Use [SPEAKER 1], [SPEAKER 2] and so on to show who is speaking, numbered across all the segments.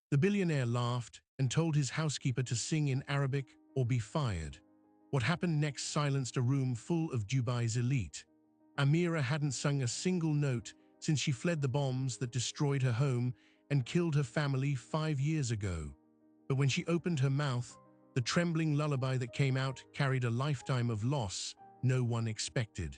[SPEAKER 1] The billionaire laughed and told his housekeeper to sing in Arabic or be fired. What happened next silenced a room full of Dubai's elite. Amira hadn't sung a single note since she fled the bombs that destroyed her home and killed her family 5 years ago. But when she opened her mouth, the trembling lullaby that came out carried a lifetime of loss no one expected.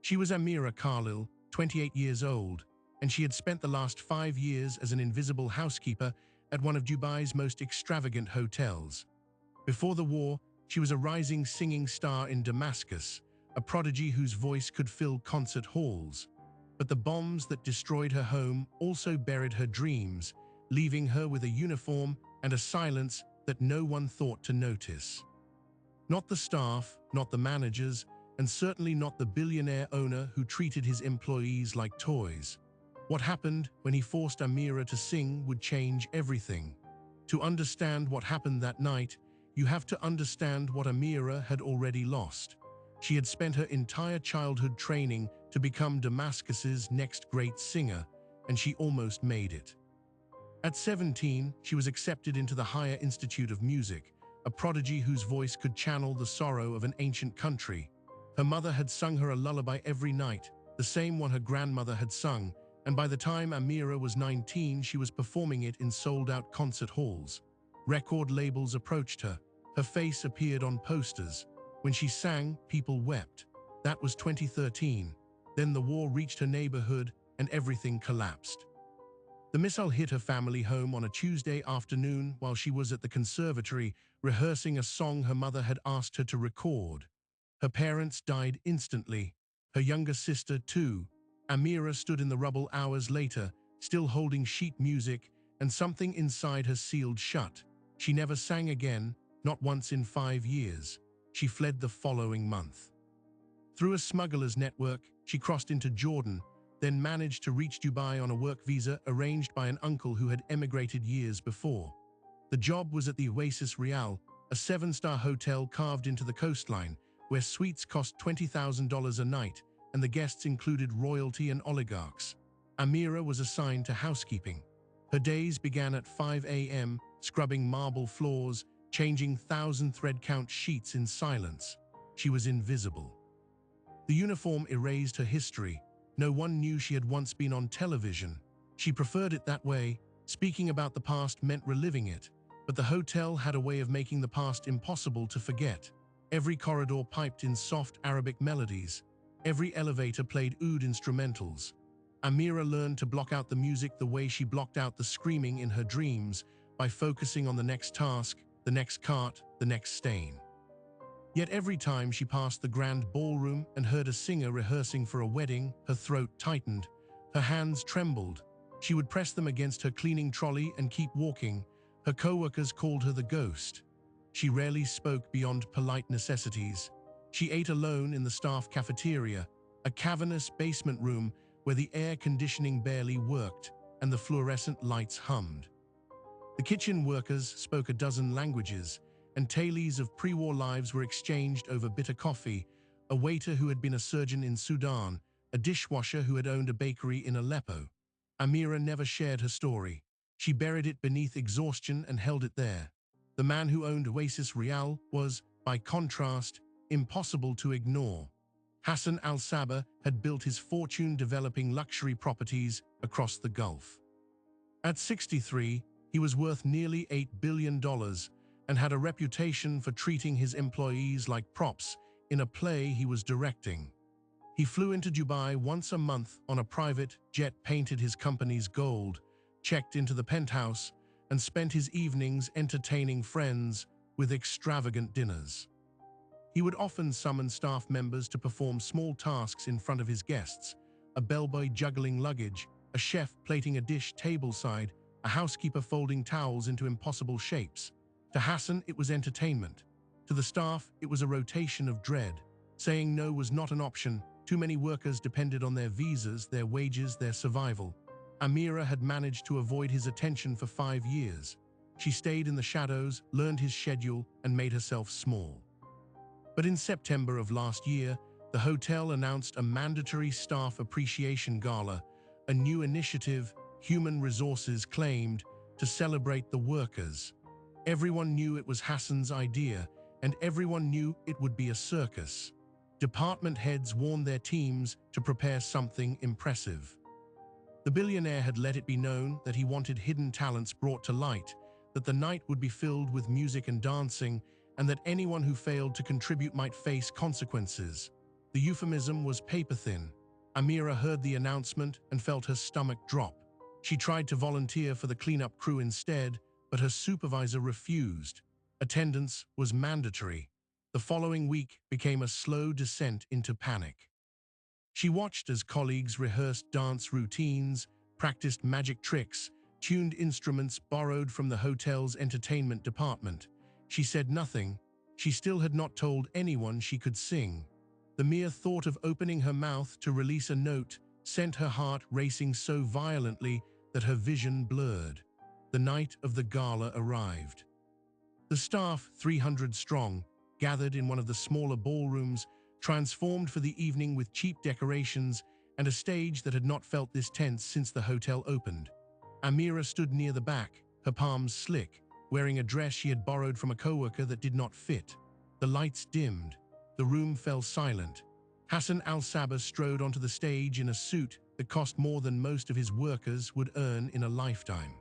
[SPEAKER 1] She was Amira Khalil, 28 years old, and she had spent the last 5 years as an invisible housekeeper at one of Dubai's most extravagant hotels. Before the war, she was a rising singing star in Damascus, a prodigy whose voice could fill concert halls. But the bombs that destroyed her home also buried her dreams, leaving her with a uniform and a silence that no one thought to notice. Not the staff, not the managers, and certainly not the billionaire owner who treated his employees like toys. What happened when he forced Amira to sing would change everything. To understand what happened that night, you have to understand what Amira had already lost. She had spent her entire childhood training to become Damascus's next great singer, and she almost made it. At 17, she was accepted into the Higher Institute of Music, a prodigy whose voice could channel the sorrow of an ancient country. Her mother had sung her a lullaby every night, the same one her grandmother had sung, and by the time Amira was 19, she was performing it in sold-out concert halls. Record labels approached her. Her face appeared on posters. When she sang, people wept. That was 2013. Then the war reached her neighborhood and everything collapsed. The missile hit her family home on a Tuesday afternoon while she was at the conservatory rehearsing a song her mother had asked her to record. Her parents died instantly. Her younger sister, too. Amira stood in the rubble hours later, still holding sheet music, and something inside her sealed shut. She never sang again, not once in 5 years. She fled the following month. Through a smuggler's network, she crossed into Jordan, then managed to reach Dubai on a work visa arranged by an uncle who had emigrated years before. The job was at the Oasis Real, a 7-star hotel carved into the coastline, where suites cost $20,000 a night, and the guests included royalty and oligarchs. Amira was assigned to housekeeping. Her days began at 5 a.m., scrubbing marble floors, changing 1,000 thread-count sheets in silence. She was invisible. The uniform erased her history. No one knew she had once been on television. She preferred it that way. Speaking about the past meant reliving it, but the hotel had a way of making the past impossible to forget. Every corridor piped in soft Arabic melodies. Every elevator played oud instrumentals. Amira learned to block out the music the way she blocked out the screaming in her dreams, by focusing on the next task, the next cart, the next stain. Yet every time she passed the grand ballroom and heard a singer rehearsing for a wedding, her throat tightened, her hands trembled. She would press them against her cleaning trolley and keep walking. Her co-workers called her the ghost. She rarely spoke beyond polite necessities. She ate alone in the staff cafeteria, a cavernous basement room where the air conditioning barely worked and the fluorescent lights hummed. The kitchen workers spoke a dozen languages, and tales of pre-war lives were exchanged over bitter coffee, a waiter who had been a surgeon in Sudan, a dishwasher who had owned a bakery in Aleppo. Amira never shared her story. She buried it beneath exhaustion and held it there. The man who owned Oasis Real was, by contrast, impossible to ignore. Hassan al-Sabah had built his fortune developing luxury properties across the Gulf. At 63, he was worth nearly $8 billion and had a reputation for treating his employees like props in a play he was directing. He flew into Dubai once a month on a private jet painted his company's gold, checked into the penthouse, and spent his evenings entertaining friends with extravagant dinners. He would often summon staff members to perform small tasks in front of his guests, a bellboy juggling luggage, a chef plating a dish tableside, a housekeeper folding towels into impossible shapes. To Hassan, it was entertainment. To the staff, it was a rotation of dread. Saying no was not an option. Too many workers depended on their visas, their wages, their survival. Amira had managed to avoid his attention for 5 years. She stayed in the shadows, learned his schedule, and made herself small. But in September of last year, the hotel announced a mandatory staff appreciation gala, a new initiative Human Resources claimed to celebrate the workers. Everyone knew it was Hassan's idea, and everyone knew it would be a circus. Department heads warned their teams to prepare something impressive. The billionaire had let it be known that he wanted hidden talents brought to light, that the night would be filled with music and dancing, and that anyone who failed to contribute might face consequences. The euphemism was paper-thin. Amira heard the announcement and felt her stomach drop. She tried to volunteer for the cleanup crew instead, but her supervisor refused. Attendance was mandatory. The following week became a slow descent into panic. She watched as colleagues rehearsed dance routines, practiced magic tricks, tuned instruments borrowed from the hotel's entertainment department. She said nothing. She still had not told anyone she could sing. The mere thought of opening her mouth to release a note sent her heart racing so violently that her vision blurred. The night of the gala arrived. The staff, 300 strong, gathered in one of the smaller ballrooms, transformed for the evening with cheap decorations and a stage that had not felt this tense since the hotel opened. Amira stood near the back, her palms slick, wearing a dress she had borrowed from a coworker that did not fit. The lights dimmed. The room fell silent. Hassan al-Sabah strode onto the stage in a suit that cost more than most of his workers would earn in a lifetime.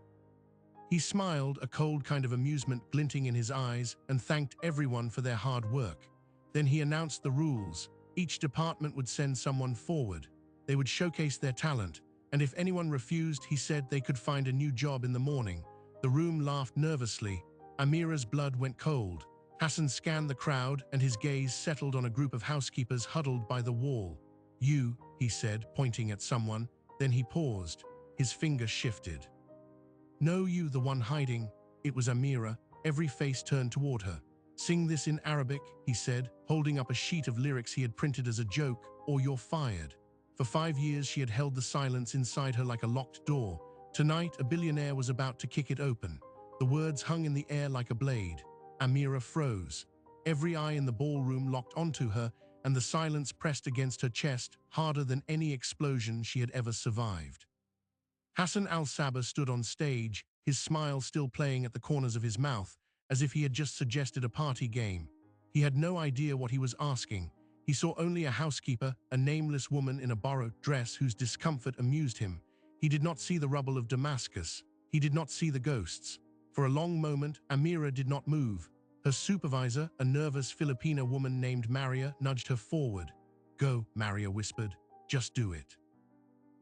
[SPEAKER 1] He smiled, a cold kind of amusement glinting in his eyes, and thanked everyone for their hard work. Then he announced the rules. Each department would send someone forward. They would showcase their talent, and if anyone refused, he said they could find a new job in the morning. The room laughed nervously. Amira's blood went cold. Hassan scanned the crowd, and his gaze settled on a group of housekeepers huddled by the wall. "You," he said, pointing at someone. Then he paused. His finger shifted. "No, you, the one hiding." It was Amira. Every face turned toward her. "Sing this in Arabic," he said, holding up a sheet of lyrics he had printed as a joke, "or you're fired." For 5 years she had held the silence inside her like a locked door. Tonight, a billionaire was about to kick it open. The words hung in the air like a blade. Amira froze. Every eye in the ballroom locked onto her, and the silence pressed against her chest harder than any explosion she had ever survived. Hassan al-Sabah stood on stage, his smile still playing at the corners of his mouth, as if he had just suggested a party game. He had no idea what he was asking. He saw only a housekeeper, a nameless woman in a borrowed dress whose discomfort amused him. He did not see the rubble of Damascus. He did not see the ghosts. For a long moment, Amira did not move. Her supervisor, a nervous Filipina woman named Maria, nudged her forward. "Go," Maria whispered. "Just do it."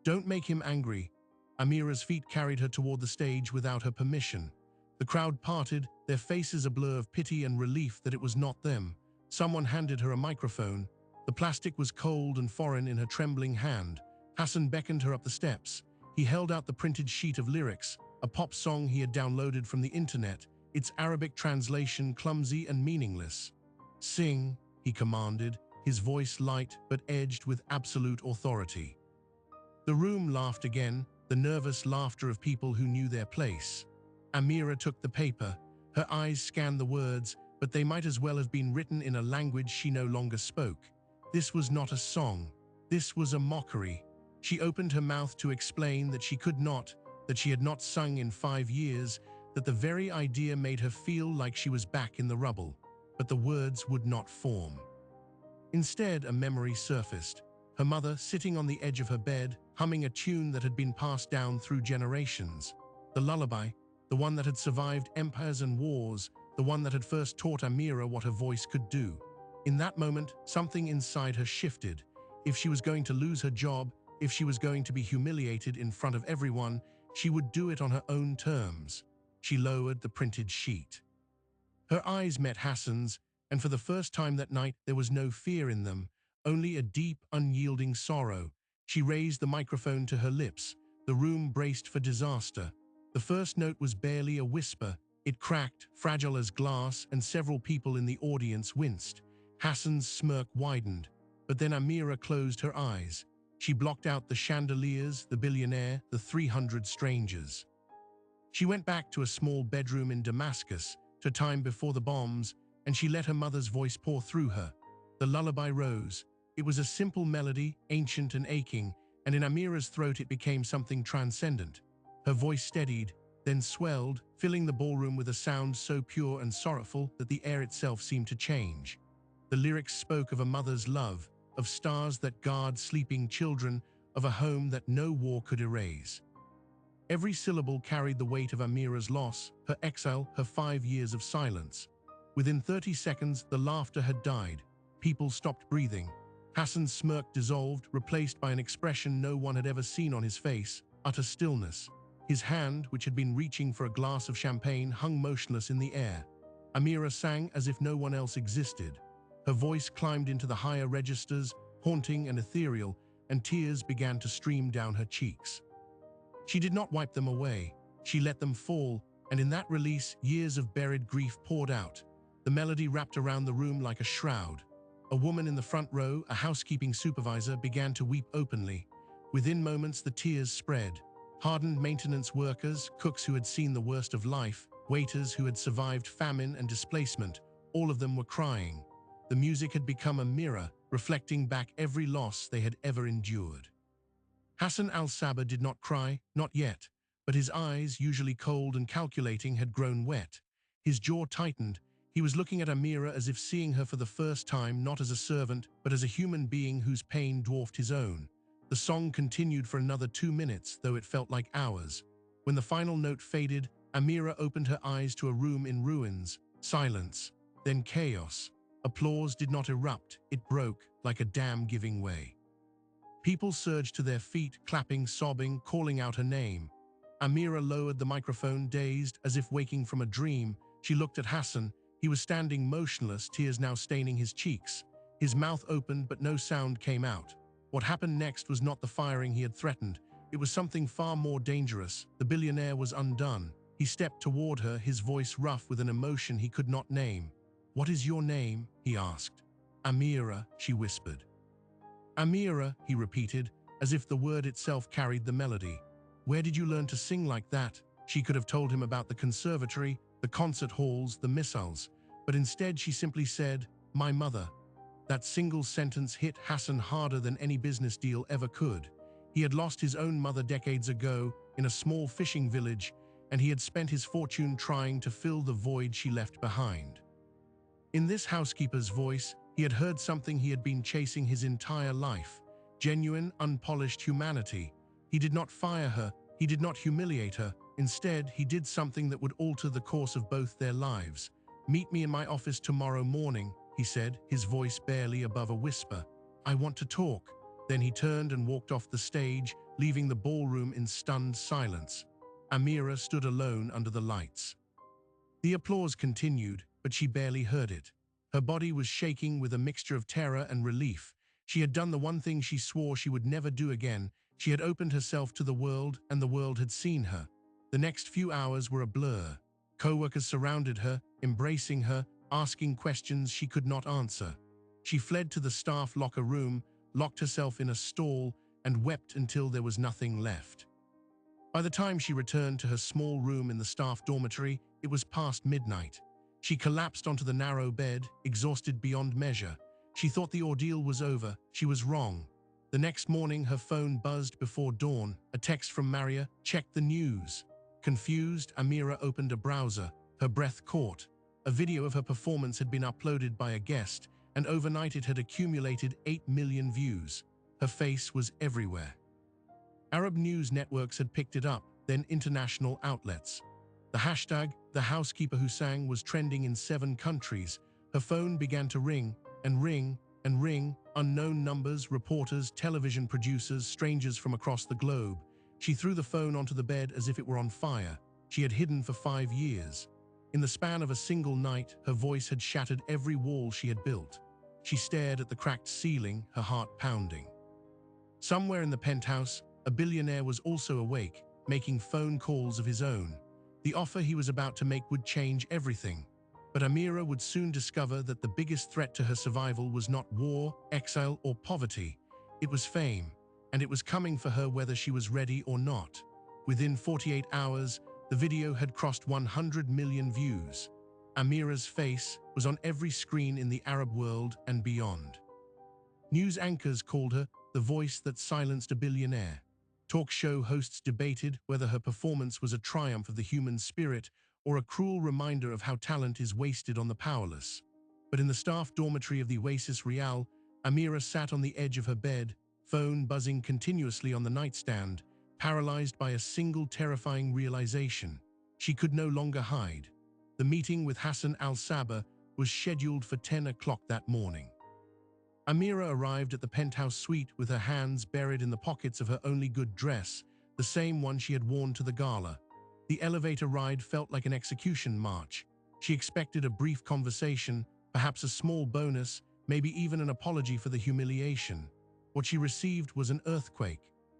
[SPEAKER 1] "Don't make him angry." Amira's feet carried her toward the stage without her permission. The crowd parted, their faces a blur of pity and relief that it was not them. Someone handed her a microphone. The plastic was cold and foreign in her trembling hand. Hassan beckoned her up the steps. He held out the printed sheet of lyrics, a pop song he had downloaded from the internet, its Arabic translation clumsy and meaningless. "Sing," he commanded, his voice light but edged with absolute authority. The room laughed again, the nervous laughter of people who knew their place. Amira took the paper. Her eyes scanned the words, but they might as well have been written in a language she no longer spoke. This was not a song. This was a mockery. She opened her mouth to explain that she could not, that she had not sung in 5 years, that the very idea made her feel like she was back in the rubble. But the words would not form. Instead, a memory surfaced. Her mother, sitting on the edge of her bed, humming a tune that had been passed down through generations. The lullaby, the one that had survived empires and wars, the one that had first taught Amira what her voice could do. In that moment, something inside her shifted. If she was going to lose her job, if she was going to be humiliated in front of everyone, she would do it on her own terms. She lowered the printed sheet. Her eyes met Hassan's, and for the first time that night there was no fear in them, only a deep, unyielding sorrow. She raised the microphone to her lips. The room braced for disaster. The first note was barely a whisper. It cracked, fragile as glass, and several people in the audience winced. Hassan's smirk widened, but then Amira closed her eyes. She blocked out the chandeliers, the billionaire, the 300 strangers. She went back to a small bedroom in Damascus, to time before the bombs, and she let her mother's voice pour through her. The lullaby rose. It was a simple melody, ancient and aching, and in Amira's throat it became something transcendent. Her voice steadied, then swelled, filling the ballroom with a sound so pure and sorrowful that the air itself seemed to change. The lyrics spoke of a mother's love, of stars that guard sleeping children, of a home that no war could erase. Every syllable carried the weight of Amira's loss, her exile, her 5 years of silence. Within 30 seconds, the laughter had died. People stopped breathing. Hassan's smirk dissolved, replaced by an expression no one had ever seen on his face, utter stillness. His hand, which had been reaching for a glass of champagne, hung motionless in the air. Amira sang as if no one else existed. Her voice climbed into the higher registers, haunting and ethereal, and tears began to stream down her cheeks. She did not wipe them away. She let them fall, and in that release, years of buried grief poured out. The melody wrapped around the room like a shroud. A woman in the front row, a housekeeping supervisor, began to weep openly. Within moments, the tears spread. Hardened maintenance workers, cooks who had seen the worst of life, waiters who had survived famine and displacement, all of them were crying. The music had become a mirror, reflecting back every loss they had ever endured. Hassan al-Sabah did not cry, not yet, but his eyes, usually cold and calculating, had grown wet. His jaw tightened. He was looking at Amira as if seeing her for the first time, not as a servant, but as a human being whose pain dwarfed his own. The song continued for another 2 minutes, though it felt like hours. When the final note faded, Amira opened her eyes to a room in ruins, silence, then chaos. Applause did not erupt, it broke like a dam giving way. People surged to their feet, clapping, sobbing, calling out her name. Amira lowered the microphone, dazed, as if waking from a dream. She looked at Hassan. He was standing motionless, tears now staining his cheeks. His mouth opened, but no sound came out. What happened next was not the firing he had threatened. It was something far more dangerous. The billionaire was undone. He stepped toward her, his voice rough with an emotion he could not name. "What is your name?" he asked. "Amira," she whispered. "Amira," he repeated, as if the word itself carried the melody. "Where did you learn to sing like that?" She could have told him about the conservatory, the concert halls, the missiles, but instead she simply said, "My mother." That single sentence hit Hassan harder than any business deal ever could. He had lost his own mother decades ago in a small fishing village, and he had spent his fortune trying to fill the void she left behind. In this housekeeper's voice, he had heard something he had been chasing his entire life: genuine, unpolished humanity. He did not fire her, he did not humiliate her. Instead, he did something that would alter the course of both their lives. "Meet me in my office tomorrow morning," he said, his voice barely above a whisper. "I want to talk." Then he turned and walked off the stage, leaving the ballroom in stunned silence. Amira stood alone under the lights. The applause continued, but she barely heard it. Her body was shaking with a mixture of terror and relief. She had done the one thing she swore she would never do again. She had opened herself to the world, and the world had seen her. The next few hours were a blur. Co-workers surrounded her, embracing her, asking questions she could not answer. She fled to the staff locker room, locked herself in a stall, and wept until there was nothing left. By the time she returned to her small room in the staff dormitory, it was past midnight. She collapsed onto the narrow bed, exhausted beyond measure. She thought the ordeal was over. She was wrong. The next morning, her phone buzzed before dawn. A text from Maria: "Check the news." Confused, Amira opened a browser. Her breath caught. A video of her performance had been uploaded by a guest, and overnight it had accumulated 8 million views. Her face was everywhere. Arab news networks had picked it up, then international outlets. The hashtag, "the housekeeper who sang," was trending in 7 countries. Her phone began to ring, and ring, and ring. Unknown numbers, reporters, television producers, strangers from across the globe. She threw the phone onto the bed as if it were on fire. She had hidden for 5 years. In the span of a single night, her voice had shattered every wall she had built. She stared at the cracked ceiling, her heart pounding. Somewhere in the penthouse, a billionaire was also awake, making phone calls of his own. The offer he was about to make would change everything. But Amira would soon discover that the biggest threat to her survival was not war, exile, or poverty. It was fame, and it was coming for her whether she was ready or not. Within 48 hours, the video had crossed 100 million views. Amira's face was on every screen in the Arab world and beyond. News anchors called her the voice that silenced a billionaire. Talk show hosts debated whether her performance was a triumph of the human spirit or a cruel reminder of how talent is wasted on the powerless. But in the staff dormitory of the Oasis Real, Amira sat on the edge of her bed, phone buzzing continuously on the nightstand, paralyzed by a single terrifying realization. She could no longer hide. The meeting with Hassan al-Sabah was scheduled for 10 o'clock that morning. Amira arrived at the penthouse suite with her hands buried in the pockets of her only good dress, the same one she had worn to the gala. The elevator ride felt like an execution march. She expected a brief conversation, perhaps a small bonus, maybe even an apology for the humiliation. What she received was an earthquake.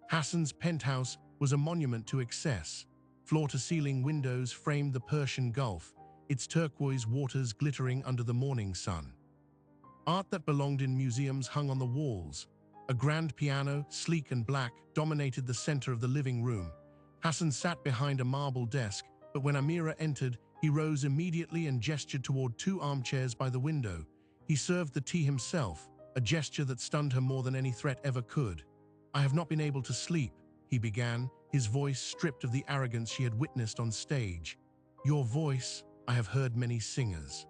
[SPEAKER 1] Hassan's penthouse was a monument to excess. Floor-to-ceiling windows framed the Persian Gulf, its turquoise waters glittering under the morning sun. Art that belonged in museums hung on the walls. A grand piano, sleek and black, dominated the center of the living room. Hassan sat behind a marble desk, but when Amira entered, he rose immediately and gestured toward two armchairs by the window. He served the tea himself, a gesture that stunned her more than any threat ever could. "I have not been able to sleep," he began, his voice stripped of the arrogance she had witnessed on stage. "Your voice, I have heard many singers.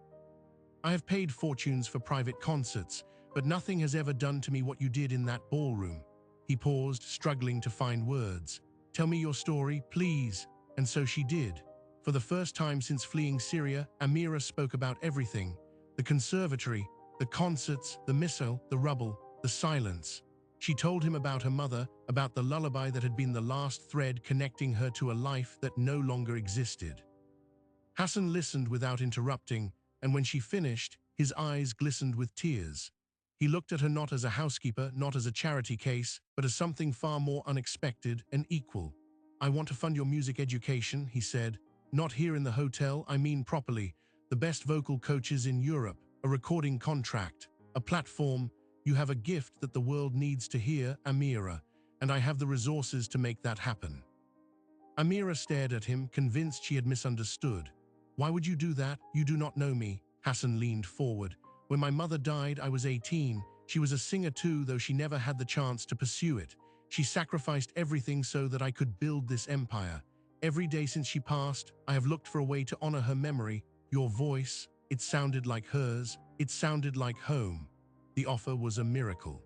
[SPEAKER 1] I have paid fortunes for private concerts, but nothing has ever done to me what you did in that ballroom." He paused, struggling to find words. "Tell me your story, please." And so she did. For the first time since fleeing Syria, Amira spoke about everything: the conservatory, the concerts, the missile, the rubble, the silence. She told him about her mother, about the lullaby that had been the last thread connecting her to a life that no longer existed. Hassan listened without interrupting, and when she finished, his eyes glistened with tears. He looked at her not as a housekeeper, not as a charity case, but as something far more unexpected and equal. "I want to fund your music education," he said. "Not here in the hotel, I mean properly. The best vocal coaches in Europe, a recording contract, a platform. You have a gift that the world needs to hear, Amira, and I have the resources to make that happen." Amira stared at him, convinced she had misunderstood. "Why would you do that? You do not know me." Hassan leaned forward. "When my mother died, I was 18. She was a singer too, though she never had the chance to pursue it. She sacrificed everything so that I could build this empire. Every day since she passed, I have looked for a way to honor her memory. Your voice, it sounded like hers. It sounded like home." The offer was a miracle.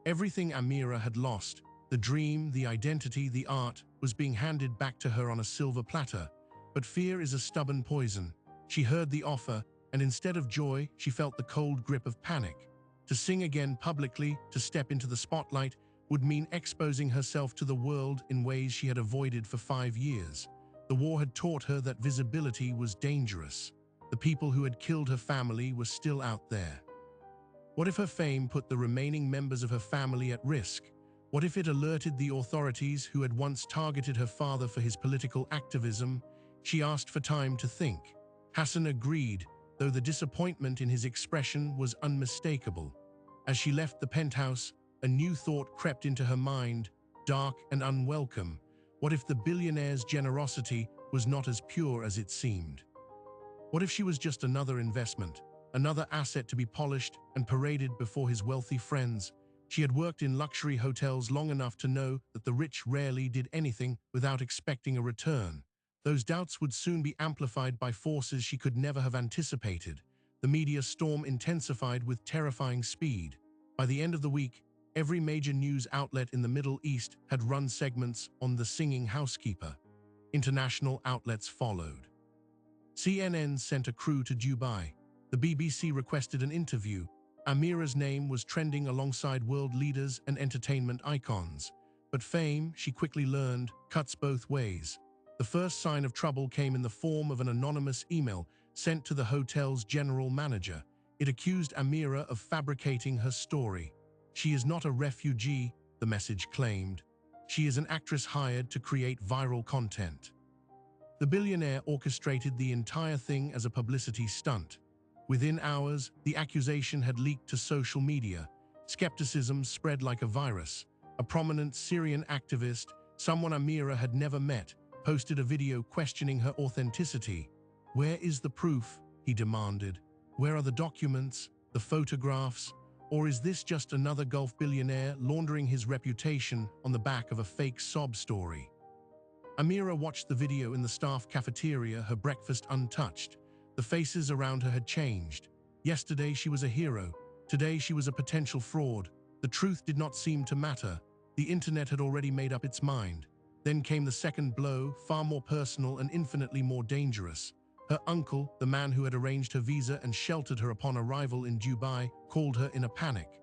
[SPEAKER 1] Everything Amira had lost, the dream, the identity, the art, was being handed back to her on a silver platter. But fear is a stubborn poison. She heard the offer, and instead of joy, she felt the cold grip of panic. To sing again publicly, to step into the spotlight, would mean exposing herself to the world in ways she had avoided for 5 years. The war had taught her that visibility was dangerous. The people who had killed her family were still out there. What if her fame put the remaining members of her family at risk? What if it alerted the authorities who had once targeted her father for his political activism? She asked for time to think. Hassan agreed, though the disappointment in his expression was unmistakable. As she left the penthouse, a new thought crept into her mind, dark and unwelcome. What if the billionaire's generosity was not as pure as it seemed? What if she was just another investment, another asset to be polished and paraded before his wealthy friends? She had worked in luxury hotels long enough to know that the rich rarely did anything without expecting a return. Those doubts would soon be amplified by forces she could never have anticipated. The media storm intensified with terrifying speed. By the end of the week, every major news outlet in the Middle East had run segments on the singing housekeeper. International outlets followed. CNN sent a crew to Dubai. The BBC requested an interview. Amira's name was trending alongside world leaders and entertainment icons. But fame, she quickly learned, cuts both ways. The first sign of trouble came in the form of an anonymous email sent to the hotel's general manager. It accused Amira of fabricating her story. "She is not a refugee," the message claimed. "She is an actress hired to create viral content." The billionaire orchestrated the entire thing as a publicity stunt. Within hours, the accusation had leaked to social media. Skepticism spread like a virus. A prominent Syrian activist, someone Amira had never met, posted a video questioning her authenticity. "Where is the proof?" he demanded. "Where are the documents, the photographs? Or is this just another Gulf billionaire laundering his reputation on the back of a fake sob story? Amira watched the video in the staff cafeteria, her breakfast untouched. The faces around her had changed. Yesterday she was a hero. Today she was a potential fraud. The truth did not seem to matter. The internet had already made up its mind. Then came the second blow, far more personal and infinitely more dangerous. Her uncle, the man who had arranged her visa and sheltered her upon arrival in Dubai, called her in a panic.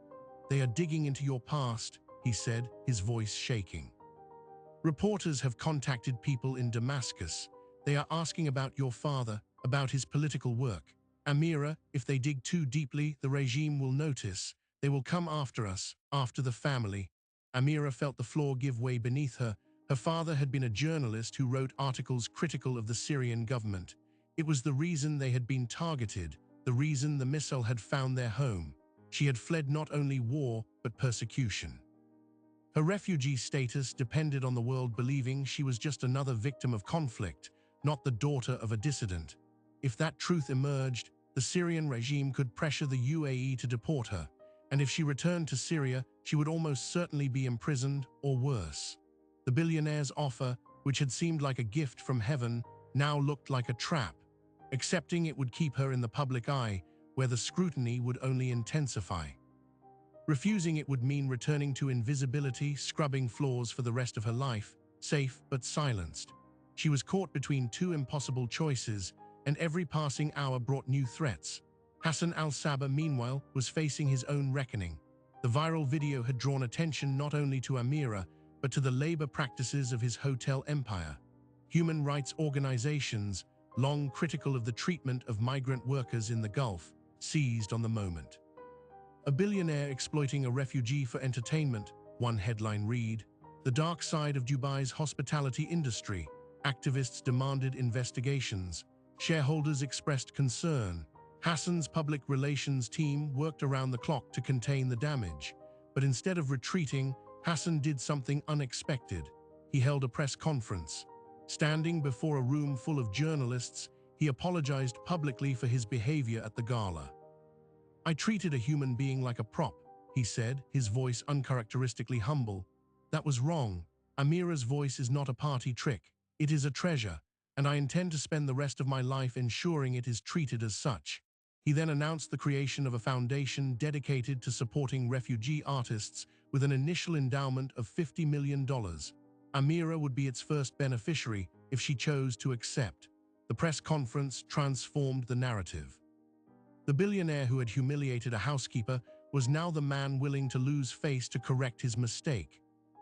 [SPEAKER 1] "They are digging into your past," he said, his voice shaking. "Reporters have contacted people in Damascus. They are asking about your father, about his political work. Amira, if they dig too deeply, the regime will notice. They will come after us, after the family." Amira felt the floor give way beneath her. Her father had been a journalist who wrote articles critical of the Syrian government. It was the reason they had been targeted, the reason the missile had found their home. She had fled not only war, but persecution. Her refugee status depended on the world believing she was just another victim of conflict, not the daughter of a dissident. If that truth emerged, the Syrian regime could pressure the UAE to deport her, and if she returned to Syria, she would almost certainly be imprisoned or worse. The billionaire's offer, which had seemed like a gift from heaven, now looked like a trap. Accepting it would keep her in the public eye, where the scrutiny would only intensify. Refusing it would mean returning to invisibility, scrubbing floors for the rest of her life, safe but silenced. She was caught between two impossible choices, and every passing hour brought new threats. Hassan al-Sabah, meanwhile, was facing his own reckoning. The viral video had drawn attention not only to Amira, but to the labor practices of his hotel empire. Human rights organizations, long critical of the treatment of migrant workers in the Gulf, seized on the moment. "A billionaire exploiting a refugee for entertainment," one headline read. "The dark side of Dubai's hospitality industry." Activists demanded investigations. Shareholders expressed concern. Hassan's public relations team worked around the clock to contain the damage. But instead of retreating, Hassan did something unexpected. He held a press conference. Standing before a room full of journalists, he apologized publicly for his behavior at the gala. "I treated a human being like a prop," he said, his voice uncharacteristically humble. "That was wrong. Amira's voice is not a party trick. It is a treasure, and I intend to spend the rest of my life ensuring it is treated as such." He then announced the creation of a foundation dedicated to supporting refugee artists with an initial endowment of $50 million. Amira would be its first beneficiary if she chose to accept. The press conference transformed the narrative. The billionaire who had humiliated a housekeeper was now the man willing to lose face to correct his mistake.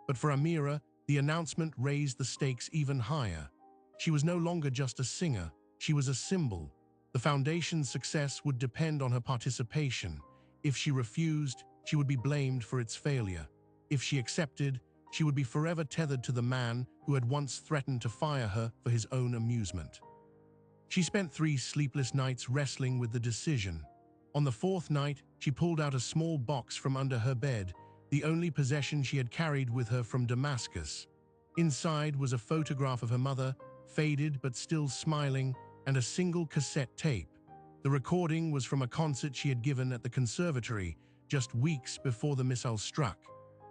[SPEAKER 1] But for Amira, the announcement raised the stakes even higher. She was no longer just a singer, she was a symbol. The foundation's success would depend on her participation. If she refused, she would be blamed for its failure. If she accepted, she would be forever tethered to the man who had once threatened to fire her for his own amusement. She spent 3 sleepless nights wrestling with the decision. On the 4th night, she pulled out a small box from under her bed, the only possession she had carried with her from Damascus. Inside was a photograph of her mother, faded but still smiling, and a single cassette tape. The recording was from a concert she had given at the conservatory just weeks before the missile struck.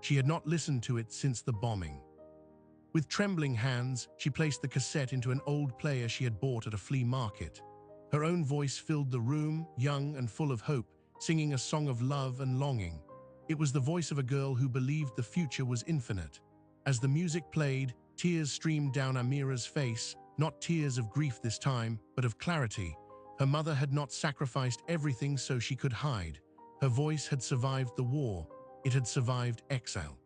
[SPEAKER 1] She had not listened to it since the bombing. With trembling hands, she placed the cassette into an old player she had bought at a flea market. Her own voice filled the room, young and full of hope, singing a song of love and longing. It was the voice of a girl who believed the future was infinite. As the music played, tears streamed down Amira's face, not tears of grief this time, but of clarity. Her mother had not sacrificed everything so she could hide. Her voice had survived the war. It had survived exile.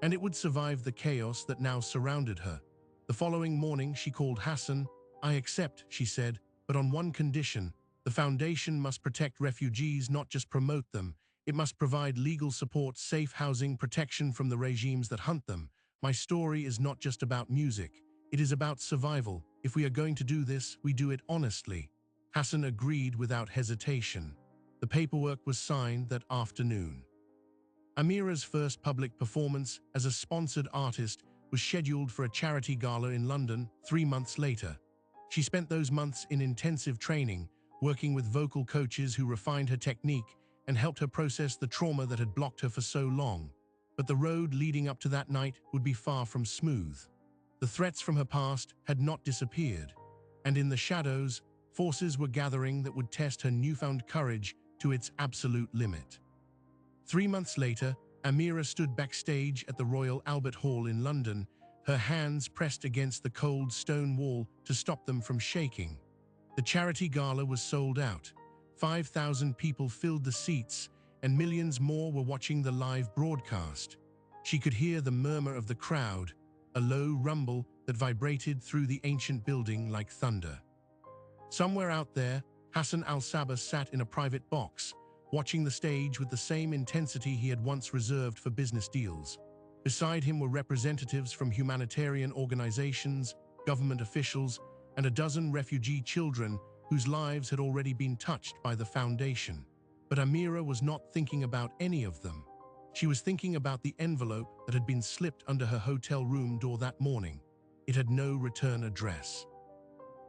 [SPEAKER 1] And it would survive the chaos that now surrounded her. The following morning, she called Hassan. "I accept," she said, "but on one condition. The foundation must protect refugees, not just promote them. It must provide legal support, safe housing, protection from the regimes that hunt them. My story is not just about music. It is about survival. If we are going to do this, we do it honestly." Hassan agreed without hesitation. The paperwork was signed that afternoon. Amira's first public performance as a sponsored artist was scheduled for a charity gala in London 3 months later. She spent those months in intensive training, working with vocal coaches who refined her technique and helped her process the trauma that had blocked her for so long. But the road leading up to that night would be far from smooth. The threats from her past had not disappeared, and in the shadows, forces were gathering that would test her newfound courage to its absolute limit. 3 months later, Amira stood backstage at the Royal Albert Hall in London, her hands pressed against the cold stone wall to stop them from shaking. The charity gala was sold out. 5,000 people filled the seats, and millions more were watching the live broadcast. She could hear the murmur of the crowd, a low rumble that vibrated through the ancient building like thunder. Somewhere out there, Hassan al-Sabah sat in a private box, watching the stage with the same intensity he had once reserved for business deals. Beside him were representatives from humanitarian organizations, government officials, and a dozen refugee children whose lives had already been touched by the foundation. But Amira was not thinking about any of them. She was thinking about the envelope that had been slipped under her hotel room door that morning. It had no return address.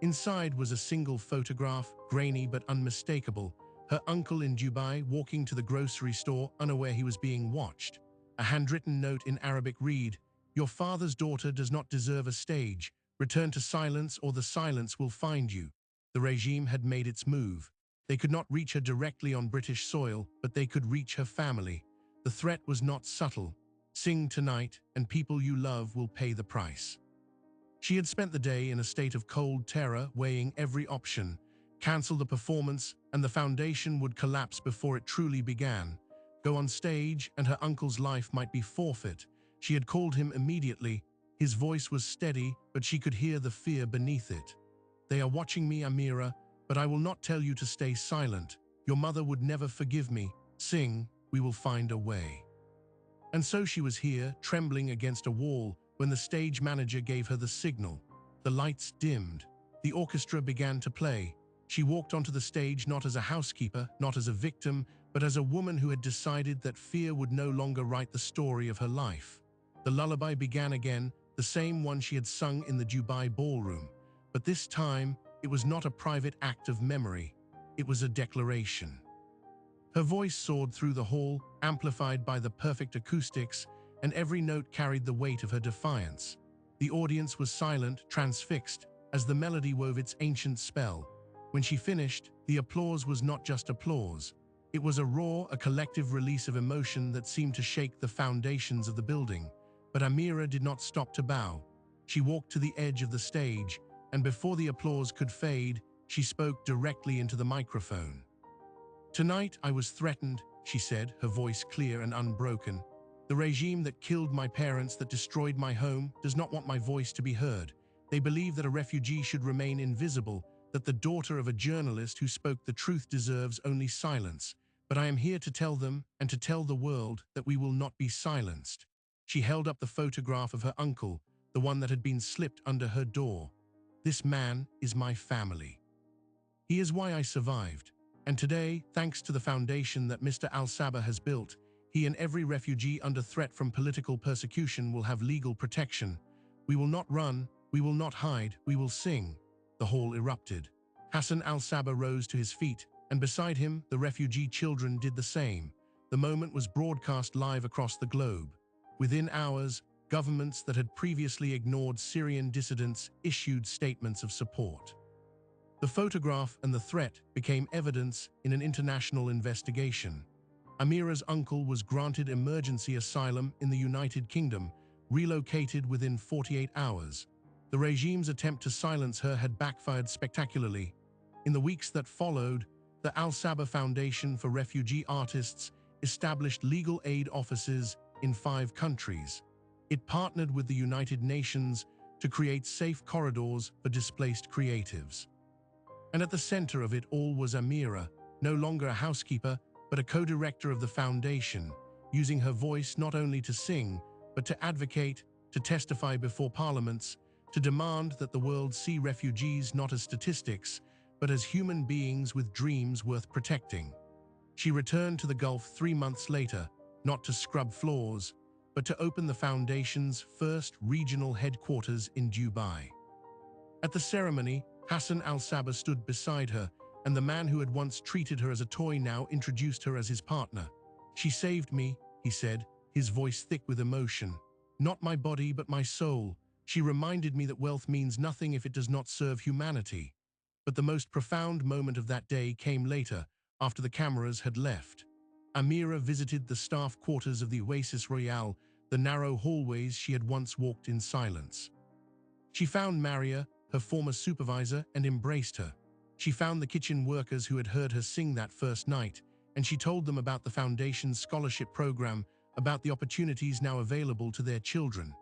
[SPEAKER 1] Inside was a single photograph, grainy but unmistakable, her uncle in Dubai walking to the grocery store unaware he was being watched. A handwritten note in Arabic read, "Your father's daughter does not deserve a stage. Return to silence or the silence will find you." The regime had made its move. They could not reach her directly on British soil, but they could reach her family. The threat was not subtle. Sing tonight, and people you love will pay the price. She had spent the day in a state of cold terror, weighing every option. Cancel the performance, and the foundation would collapse before it truly began. Go on stage, and her uncle's life might be forfeit. She had called him immediately. His voice was steady, but she could hear the fear beneath it. "They are watching me, Amira, but I will not tell you to stay silent. Your mother would never forgive me. Sing, we will find a way." And so she was here, trembling against a wall, when the stage manager gave her the signal. The lights dimmed. The orchestra began to play. She walked onto the stage not as a housekeeper, not as a victim, but as a woman who had decided that fear would no longer write the story of her life. The lullaby began again, the same one she had sung in the Dubai ballroom. But this time, it was not a private act of memory. It was a declaration. Her voice soared through the hall, amplified by the perfect acoustics, and every note carried the weight of her defiance. The audience was silent, transfixed, as the melody wove its ancient spell. When she finished, the applause was not just applause. It was a roar, a collective release of emotion that seemed to shake the foundations of the building. But Amira did not stop to bow. She walked to the edge of the stage, and before the applause could fade, she spoke directly into the microphone. "Tonight I was threatened," she said, her voice clear and unbroken. "The regime that killed my parents, that destroyed my home, does not want my voice to be heard. They believe that a refugee should remain invisible, that the daughter of a journalist who spoke the truth deserves only silence. But I am here to tell them, and to tell the world, that we will not be silenced." She held up the photograph of her uncle, the one that had been slipped under her door. "This man is my family. He is why I survived. And today, thanks to the foundation that Mr. Al-Sabah has built, he and every refugee under threat from political persecution will have legal protection. We will not run, we will not hide, we will sing." The hall erupted. Hassan al-Sabah rose to his feet, and beside him, the refugee children did the same. The moment was broadcast live across the globe. Within hours, governments that had previously ignored Syrian dissidents issued statements of support. The photograph and the threat became evidence in an international investigation. Amira's uncle was granted emergency asylum in the United Kingdom, relocated within 48 hours. The regime's attempt to silence her had backfired spectacularly. In the weeks that followed, the Al-Sabah Foundation for Refugee Artists established legal aid offices in 5 countries. It partnered with the United Nations to create safe corridors for displaced creatives. And at the center of it all was Amira, no longer a housekeeper, but a co-director of the foundation, using her voice not only to sing, but to advocate, to testify before parliaments, to demand that the world see refugees not as statistics, but as human beings with dreams worth protecting. She returned to the Gulf 3 months later, not to scrub floors, but to open the foundation's first regional headquarters in Dubai. At the ceremony, Hassan al-Sabah stood beside her, and the man who had once treated her as a toy now introduced her as his partner. "She saved me," he said, his voice thick with emotion. "Not my body, but my soul. She reminded me that wealth means nothing if it does not serve humanity." But the most profound moment of that day came later, after the cameras had left. Amira visited the staff quarters of the Oasis Royale, the narrow hallways she had once walked in silence. She found Maria, her former supervisor, and embraced her. She found the kitchen workers who had heard her sing that first night, and she told them about the Foundation's scholarship program, about the opportunities now available to their children.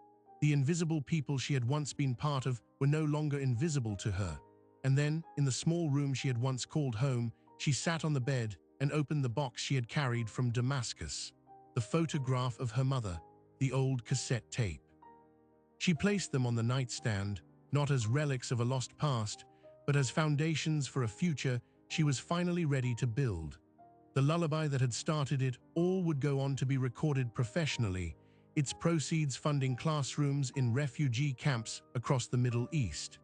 [SPEAKER 1] The invisible people she had once been part of were no longer invisible to her. And then, in the small room she had once called home, she sat on the bed and opened the box she had carried from Damascus. The photograph of her mother, the old cassette tape. She placed them on the nightstand, not as relics of a lost past, but as foundations for a future she was finally ready to build. The lullaby that had started it all would go on to be recorded professionally, its proceeds funding classrooms in refugee camps across the Middle East.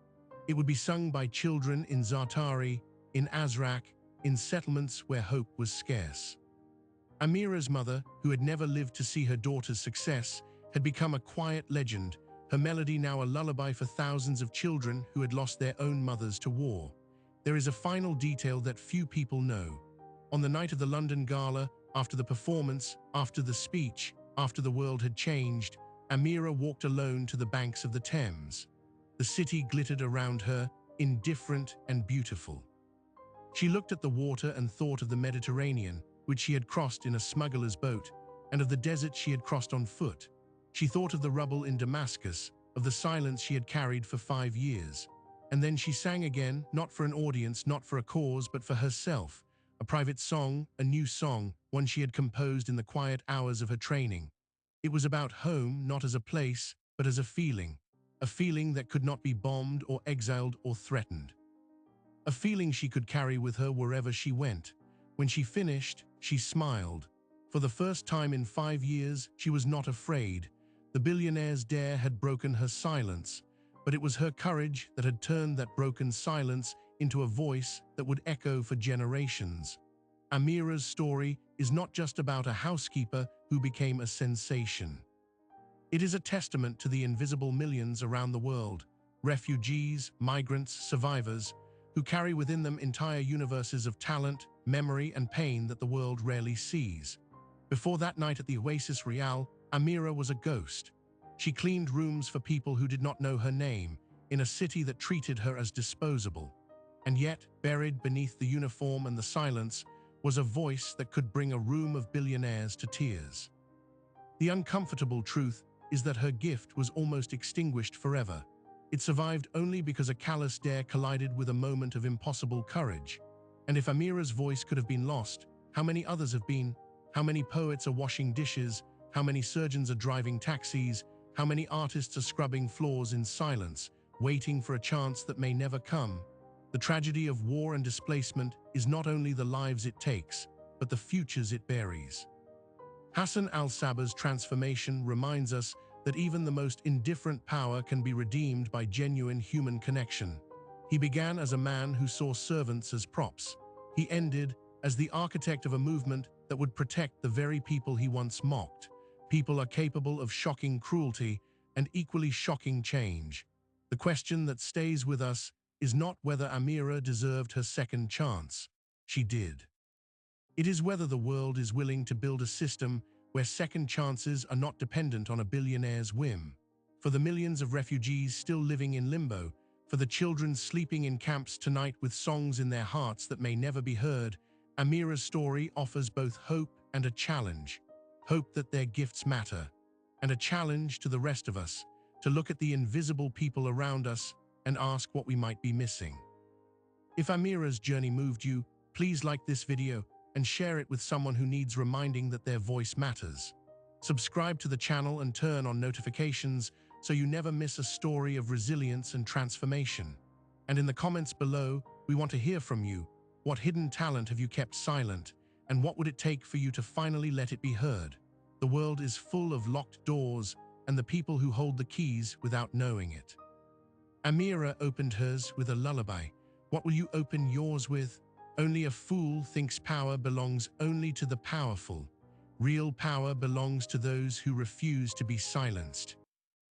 [SPEAKER 1] It would be sung by children in Zaatari, in Azraq, in settlements where hope was scarce. Amira's mother, who had never lived to see her daughter's success, had become a quiet legend, her melody now a lullaby for thousands of children who had lost their own mothers to war. There is a final detail that few people know. On the night of the London Gala, after the performance, after the speech, after the world had changed, Amira walked alone to the banks of the Thames. The city glittered around her, indifferent and beautiful. She looked at the water and thought of the Mediterranean, which she had crossed in a smuggler's boat, and of the desert she had crossed on foot. She thought of the rubble in Damascus, of the silence she had carried for 5 years. And then she sang again, not for an audience, not for a cause, but for herself. A private song, a new song, one she had composed in the quiet hours of her training. It was about home, not as a place, but as a feeling that could not be bombed or exiled or threatened. A feeling she could carry with her wherever she went. When she finished, she smiled. For the first time in 5 years, she was not afraid. The billionaire's dare had broken her silence, but it was her courage that had turned that broken silence into a voice that would echo for generations. Amira's story is not just about a housekeeper who became a sensation. It is a testament to the invisible millions around the world, refugees, migrants, survivors, who carry within them entire universes of talent, memory, and pain that the world rarely sees. Before that night at the Oasis Royale, Amira was a ghost. She cleaned rooms for people who did not know her name, in a city that treated her as disposable. And yet, buried beneath the uniform and the silence, was a voice that could bring a room of billionaires to tears. The uncomfortable truth is that her gift was almost extinguished forever. It survived only because a callous dare collided with a moment of impossible courage. And if Amira's voice could have been lost, how many others have been? How many poets are washing dishes? How many surgeons are driving taxis? How many artists are scrubbing floors in silence, waiting for a chance that may never come? The tragedy of war and displacement is not only the lives it takes, but the futures it buries. Hassan al-Sabbah's transformation reminds us that even the most indifferent power can be redeemed by genuine human connection. He began as a man who saw servants as props. He ended as the architect of a movement that would protect the very people he once mocked. People are capable of shocking cruelty and equally shocking change. The question that stays with us is not whether Amira deserved her second chance. She did. It is whether the world is willing to build a system where second chances are not dependent on a billionaire's whim. For the millions of refugees still living in limbo, for the children sleeping in camps tonight with songs in their hearts that may never be heard, Amira's story offers both hope and a challenge. Hope that their gifts matter, and a challenge to the rest of us to look at the invisible people around us and ask what we might be missing. If Amira's journey moved you, please like this video and share it with someone who needs reminding that their voice matters. Subscribe to the channel and turn on notifications so you never miss a story of resilience and transformation. And in the comments below, we want to hear from you. What hidden talent have you kept silent, and what would it take for you to finally let it be heard? The world is full of locked doors and the people who hold the keys without knowing it. Amira opened hers with a lullaby. What will you open yours with? Only a fool thinks power belongs only to the powerful. Real power belongs to those who refuse to be silenced.